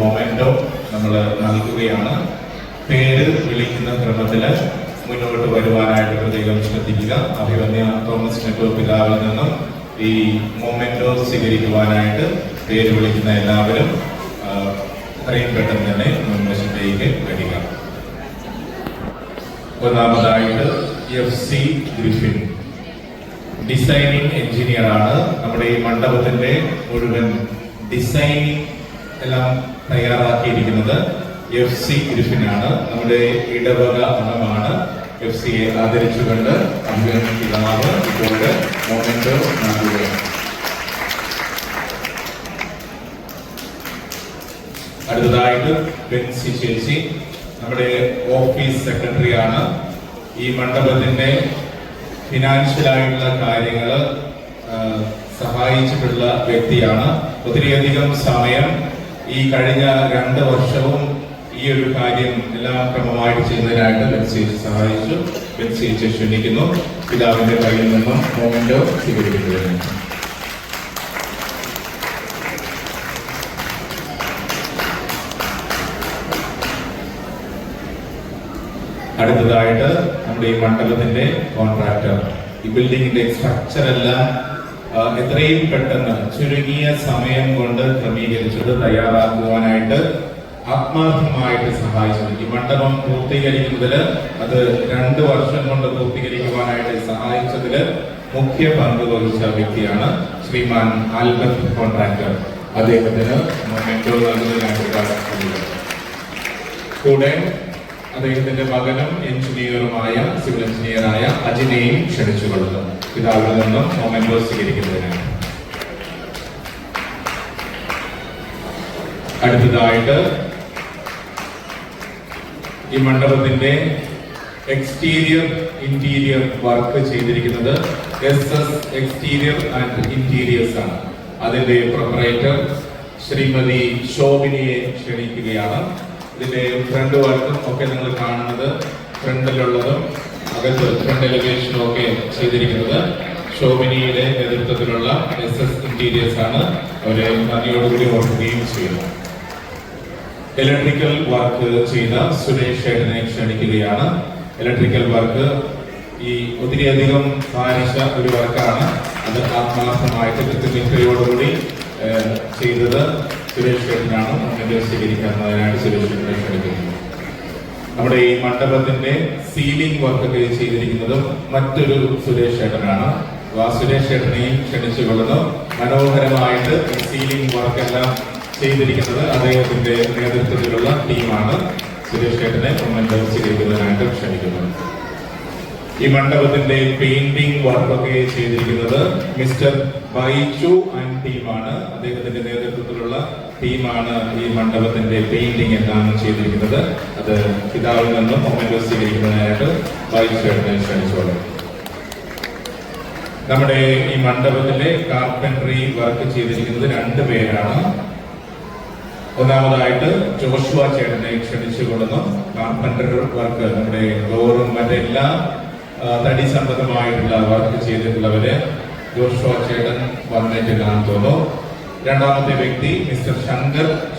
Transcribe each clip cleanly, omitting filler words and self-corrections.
Memento നമ്മൾ നൽകുകയാണ്. പേര് വിളിക്കുന്ന ക്രമത്തിൽ മുന്നോട്ട് വരുവാനായിട്ട് പ്രത്യേകം ശ്രദ്ധിക്കുക. അഭിമന്യ തോമസ് നെറ്റോ പിതാവിൽ നിന്നും ഈ മൊമെന്റോ സ്വീകരിക്കുവാനായിട്ട് പേര് വിളിക്കുന്ന എല്ലാവരും എത്രയും പെട്ടെന്ന് തന്നെ മുൻവശത്തേക്ക് വരിക. ഒന്നാമതായിട്ട് FC ഗ്രിഫിൻ, ഡിസൈനിങ് എഞ്ചിനീയർ ആണ്. നമ്മുടെ ഈ മണ്ഡപത്തിന്റെ മുഴുവൻ ഡിസൈനിങ് എല്ലാം തയ്യാറാക്കിയിരിക്കുന്നത് FC ഗ്രിഫിൻ ആണ്. നമ്മുടെ ഇടവക അംഗമാണ്. FCയെ ആദരിച്ചുകൊണ്ട് അഭിമന്യ പിതാവ് ഇപ്പോൾ മൊമെന്റോ നൽകുകയാണ്. അടുത്തതായിട്ട് ബെൻസി ചേച്ചി, നമ്മുടെ ഓഫീസ് സെക്രട്ടറി ആണ്. ഈ മണ്ഡപത്തിന്റെ ഫിനാൻഷ്യലായിട്ടുള്ള കാര്യങ്ങൾ സഹായിച്ചിട്ടുള്ള വ്യക്തിയാണ്. ഒത്തിരിയധികം സമയം ഈ കഴിഞ്ഞ 2 വർഷവും ഈ ഒരു കാര്യം എല്ലാം ക്രമമായിട്ട് ചെയ്യുന്നതിനായിട്ട് ബെൻസി സഹായിച്ചു. ബെൻസി ക്ഷണിക്കുന്നു. പിതാവിന്റെ കയ്യിൽ നിന്നും മൊമെന്റോ സ്വീകരിക്കുന്നതിന്. അടുത്തതായിട്ട് നമ്മുടെ ഈ മണ്ഡപത്തിന്റെ കോൺട്രാക്ടർ, ഈ ബിൽഡിങ്ങിന്റെ സ്ട്രക്ചർ എല്ലാം എത്രയും പെട്ടെന്ന് ചുരുങ്ങിയ സമയം കൊണ്ട് ക്രമീകരിച്ചത് തയ്യാറാക്കുവാനായിട്ട് ആത്മാർത്ഥമായിട്ട് സഹായിച്ചു. ഈ മണ്ഡപം പൂർത്തീകരിക്കുന്നതിൽ അത് 2 വർഷം കൊണ്ട് പൂർത്തീകരിക്കുവാനായിട്ട് സഹായിച്ചതിൽ മുഖ്യ പങ്ക് വഹിച്ച വ്യക്തിയാണ് ശ്രീമാൻ ആൽബർട്ട് കോൺട്രാക്ടർ. അദ്ദേഹത്തിന് മൊമെന്റോ നൽകുന്നതിനായിട്ട് കൂടെ അദ്ദേഹത്തിന്റെ മകനും എഞ്ചിനീയറുമായ സിവിൽ എഞ്ചിനീയറായ അജിനെയും ക്ഷണിച്ചുകൊള്ളുന്നു. പിതാവിൽ നിന്നും മൊമെന്റോ സ്വീകരിക്കുന്നതിനാണ്. അടുത്തതായിട്ട് ഈ മണ്ഡപത്തിന്റെ എക്സ്റ്റീരിയർ ഇന്റീരിയർ വർക്ക് ചെയ്തിരിക്കുന്നത് SS എക്സ്റ്റീരിയർ ആൻഡ് ഇന്റീരിയേഴ്സ് ആണ്. അതിന്റെ പ്രൊപ്പറേറ്റർ ശ്രീമതി ശോഭിനിയെ ക്ഷണിക്കുകയാണ്. ഇതിന്റെ ഫ്രണ്ട് വർക്കും ഒക്കെ നിങ്ങൾ കാണുന്നത് ഫ്രണ്ടിലുള്ളതും അകത്ത് ഫ്രണ്ട് എലിവേഷനും ഒക്കെ ചെയ്തിരിക്കുന്നത് ശോഭിനിയുടെ നേതൃത്വത്തിലുള്ള SS ഇന്റീരിയേഴ്സ് ആണ്. അവരെ നന്ദിയോടുകൂടി ഓർക്കുകയും ചെയ്യുന്നു. ഇലക്ട്രിക്കൽ വർക്ക് ചെയ്ത സുരേഷ് ഏട്ടനെ ക്ഷണിക്കുകയാണ്. ഇലക്ട്രിക്കൽ വർക്ക് ഈ ഒത്തിരിയധികം ഭാരിച്ച ഒരു വർക്കാണ്. അത് ആത്മാർത്ഥമായിട്ട് കൃത്യനിഷ്ഠയോടുകൂടി ചെയ്തത് സുരേഷ് ഏട്ടനാണ്. മൊമെന്റോ സ്വീകരിക്കുന്നതിനായിട്ട് സുരേഷ് ഏട്ടനെ ക്ഷണിക്കുന്നു. നമ്മുടെ ഈ മണ്ഡപത്തിന്റെ സീലിംഗ് വർക്കൊക്കെ ചെയ്തിരിക്കുന്നതും മറ്റൊരു സുരേഷ് ഏട്ടനാണ്. ആ സുരേഷ് ഏട്ടനെയും ക്ഷണിച്ചുകൊള്ളുന്നു. മനോഹരമായിട്ട് സീലിംഗ് വർക്കെല്ലാം ചെയ്തിരിക്കുന്നത് അദ്ദേഹത്തിന്റെ നേതൃത്വത്തിലുള്ള ടീമാണ്. സുരേഷ് ഏട്ടനെ മൊമെന്റോ സ്വീകരിക്കുന്നതിനായിട്ട് ക്ഷണിക്കുന്നു. ഈ മണ്ഡപത്തിന്റെ പെയിന്റിംഗ് വർക്കൊക്കെ ചെയ്തിരിക്കുന്നത് മിസ്റ്റർ ബൈച്ചു ആൻഡ് ടീമാണ്. അദ്ദേഹത്തിന്റെ നേതൃത്വത്തിലുള്ള ടീമാണ് ഈ മണ്ഡപത്തിന്റെ പെയിന്റിംഗ് എല്ലാം ചെയ്തിരിക്കുന്നത്. അത് പിതാവിൽ നിന്നും മൊമെന്റോ സ്വീകരിക്കുന്നതിനായിട്ട് ബൈച്ചു ഏട്ടനെ ക്ഷണിച്ചോളൂ. നമ്മുടെ ഈ മണ്ഡപത്തിലെ കാർപ്പൻട്രി വർക്ക് ചെയ്തിരിക്കുന്നത് 2 പേരാണ്. ഒന്നാമതായിട്ട് ജോഷുവ ചേട്ടനെ ക്ഷണിച്ചുകൊള്ളുന്നു. കാർപ്പൻറ്റർ വർക്ക് നമ്മുടെ ഡോറും മറ്റെല്ലാ തടി സംബന്ധമായിട്ടുള്ള വർക്ക് ചെയ്തിട്ടുള്ളവര് ജോഷുവ ചേട്ടൻ വന്നിട്ടില്ലാന്ന് തോന്നുന്നു. രണ്ടാമത്തെ വ്യക്തി മിസ്റ്റർ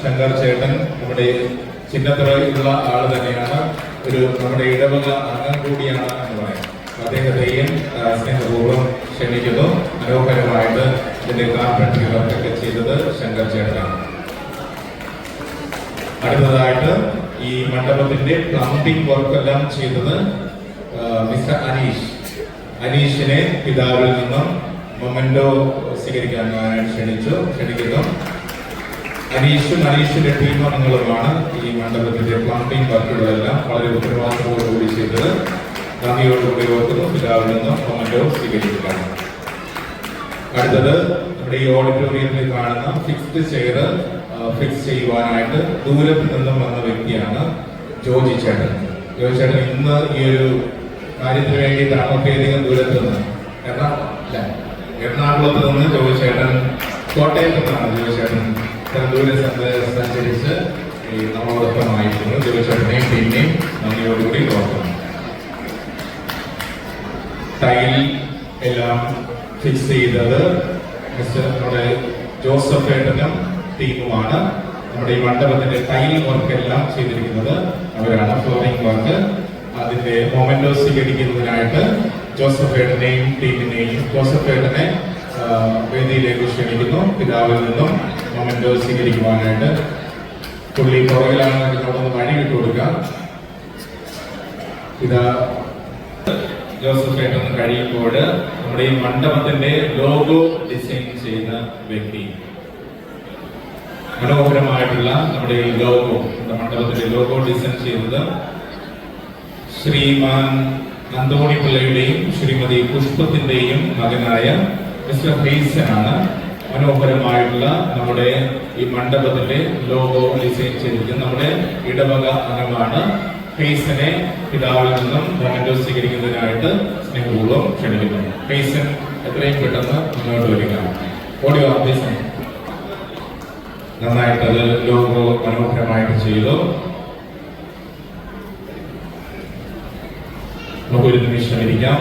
ശങ്കർ ചേട്ടൻ നമ്മുടെ ചിന്നത്തറയിലുള്ള ആള് തന്നെയാണ്. ഒരു നമ്മുടെ ഇടവക അംഗം കൂടിയാണ് എന്ന് പറയാം. അദ്ദേഹത്തെയും സ്നേഹപൂർവ്വം ക്ഷണിക്കുന്നു. മനോഹരമായിട്ട് ഇതിന്റെ കാർപ്പൻട്രി വർക്കൊക്കെ ചെയ്തത് ശങ്കർ ചേട്ടനാണ്. അടുത്തതായിട്ട് ഈ മണ്ഡപത്തിന്റെ പ്ലംബിംഗ് വർക്കെല്ലാം ചെയ്തത് മിസ്റ്റർ അനീഷിനെ പിതാവിൽ നിന്നും മൊമെന്റോ സ്വീകരിക്കാൻ ക്ഷണിക്കുന്നു. അനീഷിന്റെ ടീമംഗങ്ങളുമാണ് ഈ മണ്ഡപത്തിന്റെ പ്ലംബിംഗ് വർക്കുകളെല്ലാം വളരെ ഉത്തരവാദിത്തത്തോടുകൂടി ചെയ്തത്. നന്ദിയോടുകൂടി ഓർക്കുന്നു. പിതാവിൽ നിന്നും മൊമെന്റോ സ്വീകരിക്കുകയാണ്. അടുത്തത് നമ്മുടെ ഈ ഓഡിറ്റോറിയത്തിൽ കാണുന്ന ഫിക്സ്ഡ് ചെയർ ഫിക്സ് ചെയ്യുവാനായിട്ട് ദൂരത്ത് നിന്നും വന്ന വ്യക്തിയാണ് ജോജി ചേട്ടൻ. ഇന്ന് ഈ ഒരു കാര്യത്തിന് വേണ്ടിയിട്ടാണ് ഒക്കെയധികം ദൂരത്ത് നിന്ന് എറണാകുളത്ത് നിന്ന് ജോജി ചേട്ടൻ, കോട്ടയത്ത് നിന്നാണ് ജോജി ചേട്ടൻ ദൂരെ സഞ്ചരിച്ച് നമ്മളോടൊപ്പമായിരുന്നു. ജോജി ചേട്ടനെയും ടീമിനെയും നന്ദിയോടുകൂടി ഓർക്കുന്നു. ടൈൽ എല്ലാം ഫിക്സ് ചെയ്തത് മിസ്റ്റർ നമ്മുടെ ജോസഫ് ഏട്ടനും ടീമുമാണ്. നമ്മുടെ ഈ മണ്ഡപത്തിന്റെ ടൈൽ വർക്ക് എല്ലാം ചെയ്തിരിക്കുന്നത് അവരാണ്. ഫ്ലോറിംഗ് വർക്ക് അതിന്റെ മൊമെന്റോ സ്വീകരിക്കുന്നതിനായിട്ട് ജോസഫ് ഏട്ടനെയും ടീമിനെയും ജോസഫ് ഏട്ടനെ വേദിയിലേക്ക് ക്ഷണിക്കുന്നു. പിതാവിൽ നിന്നും മൊമെന്റോ സ്വീകരിക്കുവാനായിട്ട് പുള്ളി പുറകിലാണ് നമ്മളൊന്ന് വഴി വിട്ടു കൊടുക്കുക. ഇതാ ജോസഫ് ഏട്ടൻ കഴിയുമ്പോൾ നമ്മുടെ ഈ മണ്ഡപത്തിന്റെ ലോഗോ ഡിസൈൻ ചെയ്ത വ്യക്തി, മനോഹരമായിട്ടുള്ള നമ്മുടെ ഈ ലോഗോ, നമ്മുടെ മണ്ഡപത്തിന്റെ ലോഗോ ഡിസൈൻ ചെയ്തത് ശ്രീമാൻ അന്തോണി പിള്ളയുടെയും ശ്രീമതി പുഷ്പത്തിന്റെയും മകനായ മിസ്റ്റർ ഹെയ്സനാണ്. മനോഹരമായിട്ടുള്ള നമ്മുടെ ഈ മണ്ഡപത്തിന്റെ ലോഗോ ഡിസൈൻ ചെയ്തിരിക്കുന്നത് നമ്മുടെ ഇടവക അംഗമാണ്. ഹെയ്സനെ പിതാവിൽ നിന്നും മൊമെന്റോ സ്വീകരിക്കുന്നതിനായിട്ട് സ്നേഹപൂർവ്വം ക്ഷണിക്കുന്നു. ഹെയ്സൻ എത്രയും പെട്ടെന്ന് മുന്നോട്ട് വരിക. ഓഡിയോ ഹെയ്സൻ നന്നായിട്ട് അത് ലോഗോ മനോഹരമായിട്ട് ചെയ്തു. നമുക്കൊരു നിമിഷം ഇരിക്കാം.